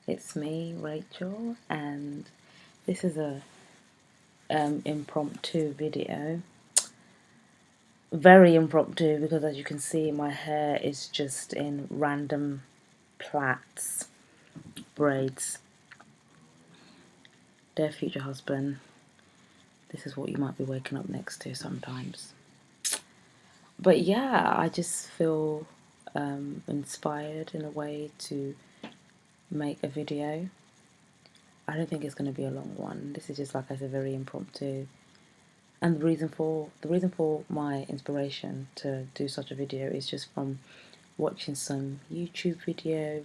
It's me, Rachel, and this is a impromptu video. Very impromptu because, as you can see, my hair is just in random plaits, braids. Dear future husband, this is what you might be waking up next to sometimes. But yeah, I just feel inspired in a way to make a video. I don't think it's going to be a long one. This is just, like I said, very impromptu. And the reason for my inspiration to do such a video is just from watching some YouTube video,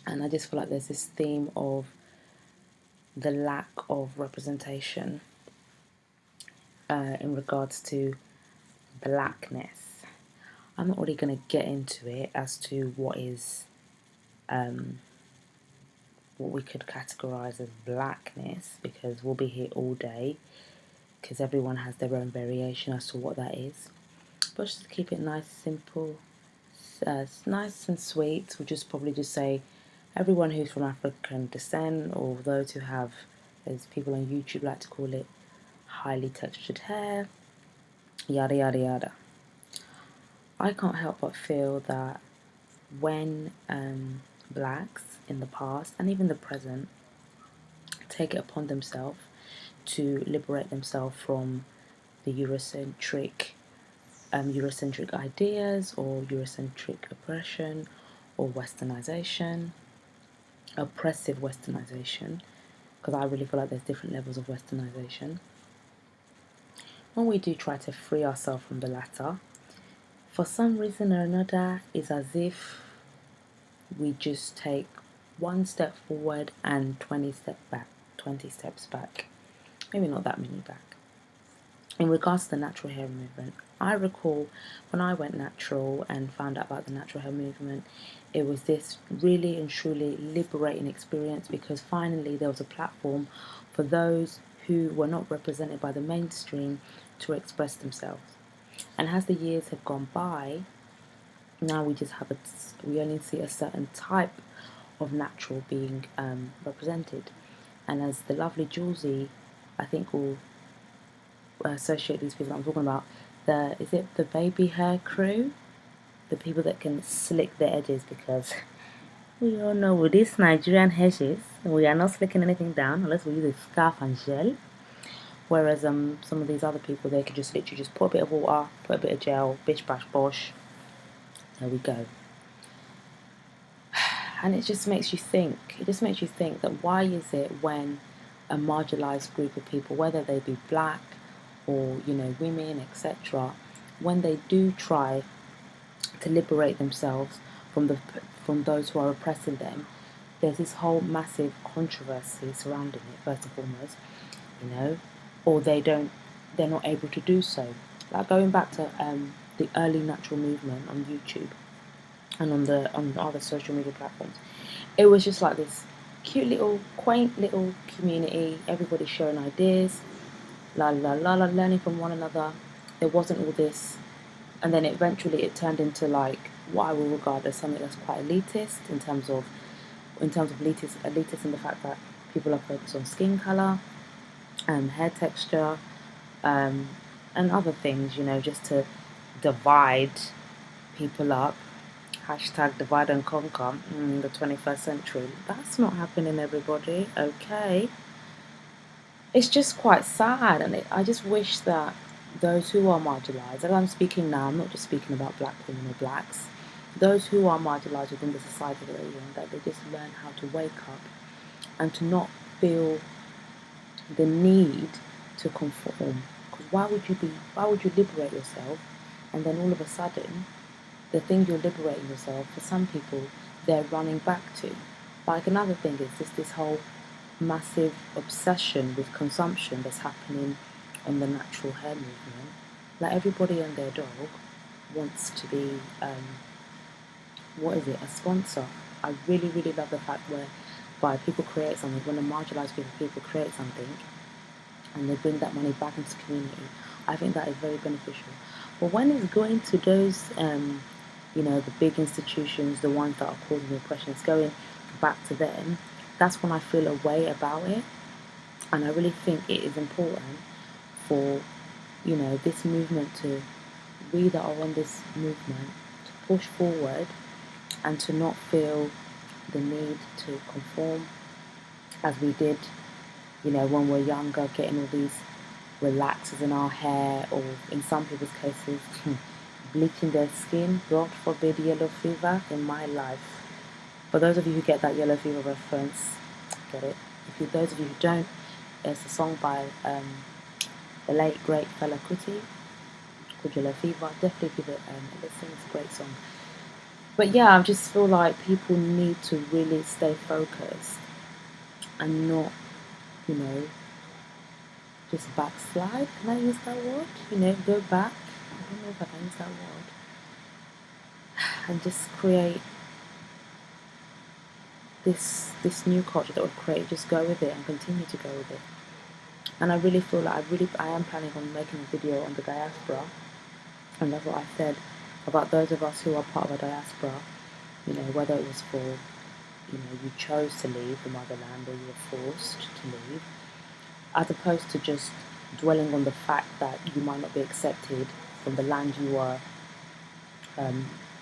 and I just feel like there's this theme of the lack of representation in regards to blackness. I'm not really going to get into it as to what is what we could categorize as blackness, because we'll be here all day, because everyone has their own variation as to what that is. But just to keep it nice, simple, nice and sweet, we'll just probably just say everyone who's from African descent, or those who have, as people on YouTube like to call it, highly textured hair, yada yada yada. I can't help but feel that when blacks in the past and even the present take it upon themselves to liberate themselves from the Eurocentric ideas, or Eurocentric oppression, or westernization, oppressive westernization, because I really feel like there's different levels of westernization. When we do try to free ourselves from the latter, for some reason or another, it's as if we just take one step forward and 20 steps back. Maybe not that many back. In regards to the natural hair movement, I recall when I went natural and found out about the natural hair movement, it was this really and truly liberating experience, because finally there was a platform for those who were not represented by the mainstream to express themselves. And as the years have gone by, now we only see a certain type of natural being represented. And as the lovely Julesy, I think, will associate these people that I'm talking about, is it the baby hair crew? The people that can slick their edges, because we all know with these Nigerian hedges, we are not slicking anything down unless we use a scarf and gel. Whereas some of these other people, they can just literally just put a bit of water, put a bit of gel, bish bash bosh. There we go. And it just makes you think. It just makes you think that why is it when a marginalised group of people, whether they be black or women, etc., when they do try to liberate themselves from those who are oppressing them, there's this whole massive controversy surrounding it. First and foremost, or they're not able to do so. Like going back to the early natural movement on YouTube and on the other social media platforms, it was just like this cute little, quaint little community. Everybody sharing ideas, learning from one another. There wasn't all this, and then eventually it turned into like what I will regard as something that's quite elitist in terms of elitist in the fact that people are focused on skin color, hair texture, and other things, just to divide people up. Hashtag divide and conquer in the 21st century. That's not happening, everybody, okay? It's just quite sad, and I just wish that those who are marginalised, and I'm speaking now, I'm not just speaking about black women or blacks, those who are marginalised within the society that they're in, that they just learn how to wake up and to not feel the need to conform. Because why would you liberate yourself, and then all of a sudden the thing you're liberating yourself, for some people, they're running back to. Like, another thing is just this whole massive obsession with consumption that's happening on the natural hair movement. Like, everybody and their dog wants to be a sponsor. I really, really love the fact whereby people create something, when a marginalised group of people create something and they bring that money back into the community. I think that is very beneficial. But when it's going to those the big institutions, the ones that are causing the oppression, it's going back to then, that's when I feel a way about it. And I really think it is important for, this movement to, we that are on this movement, to push forward and to not feel the need to conform as we did, when we're younger, getting all these relaxers in our hair, or in some people's cases, bleaching their skin. God forbid yellow fever in my life. For those of you who get that yellow fever reference, get it. Those of you who don't, there's a song by the late great Fela Kuti called Yellow Fever. Definitely give it a listen. It's a great song. But yeah, I just feel like people need to really stay focused and not, just backslide. Can I use that word? Go back. I don't know if I can use that word. And just create this new culture that we've created. Just go with it and continue to go with it. And I really feel like I am planning on making a video on the diaspora, and that's what I said about those of us who are part of a diaspora. Whether it was for, you chose to leave the motherland or you were forced to leave, as opposed to just dwelling on the fact that you might not be accepted from the land you were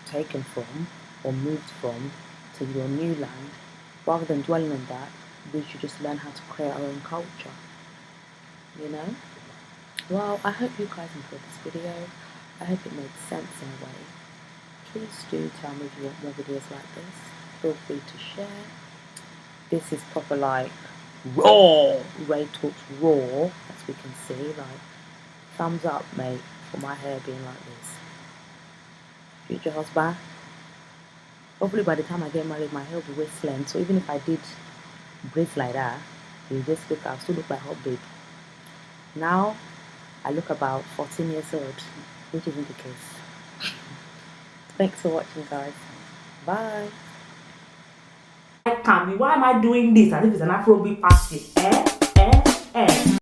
taken from or moved from to your new land. Rather than dwelling on that, we should just learn how to create our own culture. Well, I hope you guys enjoyed this video. I hope it made sense in a way. Please do tell me if you want more videos like this. Feel free to share. This is proper like raw. Ray talks raw, as we can see. Like, thumbs up, mate, for my hair being like this. Future husband. Hopefully by the time I get married, my hair will be waistline. So even if I did braids like that, I'll still look like hot babe. Now, I look about 14 years old, which isn't the case. Thanks for watching, guys. Bye. Why am I doing this as if it's an Afrobeat party?